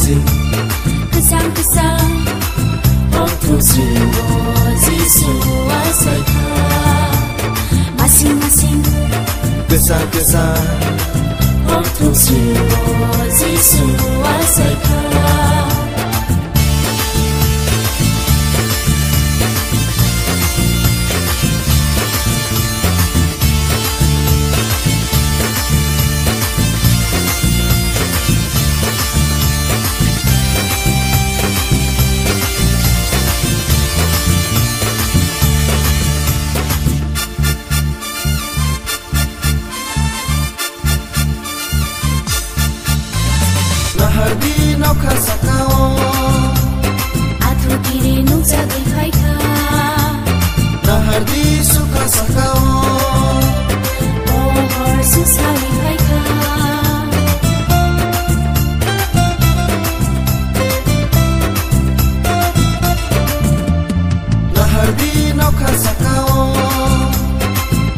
masing-masing, Kesang-kesang waktu jiwa Yesu asalka. Masing-masing Kesang-kesang waktu jiwa Yesu asalka. Lahardi nauka sakao, Atu kiri nungsa dihaika, lahardi suka sakao, Ohor susah dihaika, lahardi nauka sakao,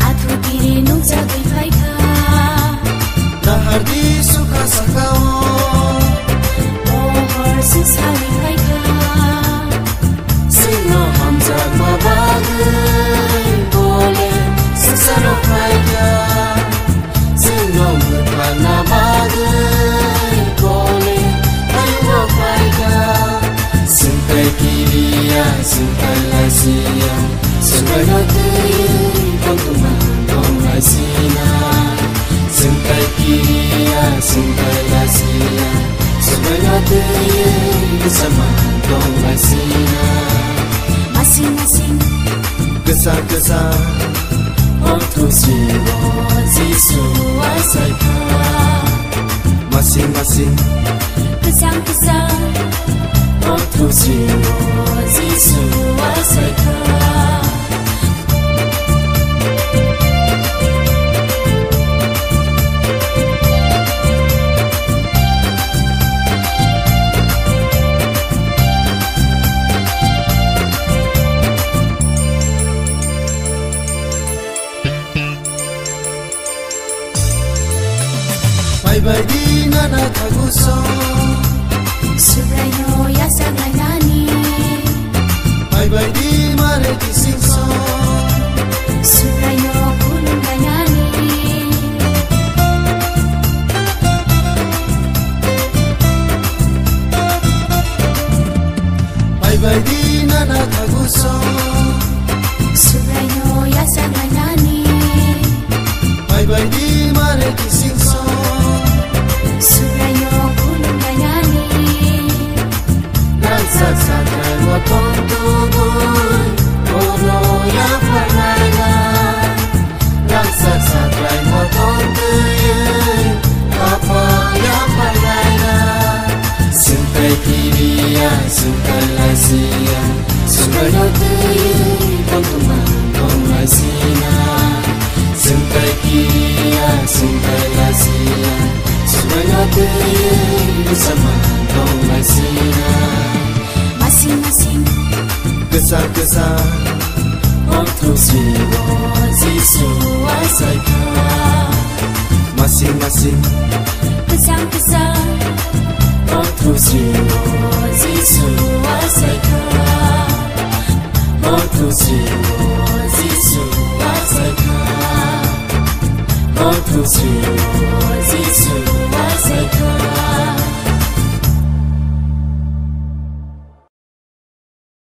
Atu kiri nungsa dihaika, lahardi suka sakao. susah dihaika. Sino hamzat mabagai boleh sesano kaya, sino mutana bagai boleh ayo kaya. Sintai kiriya, sintai lasia, sintai hati kontuman kongai sina. Sintai kiriya, sintai lasia, sintai hati bersama kongai sina. Masing-masing Kesang-kesang waktu jiwa Yesu asalka. Masing-masing Kesang-kesang waktu jiwa Yesu asalka. Bye-bye di nana taguso, Subrayo yasa nani, bye-bye di mare kisingso, Subrayo kulung nani, bye-bye di nana taguso, Subrayo yasa nani, bye-bye di mare kisingso. Subrayo kulung nani, Sakai motong tubuh, oro yang pernah. Langsat sakai motong tubuh, apa yang pernah. Sintai kiriya, sintai lasia, sintai hati kontuman kongai sina. Sintai kiriya, sintai lasia, sintai hati bersama kongai sina. masing-masing Kesang-kesang waktu jiwa Yesu asalka. Masing-masing Kesang-kesang waktu jiwa Yesu asalka. Waktu jiwa Yesu asalka. Waktu jiwa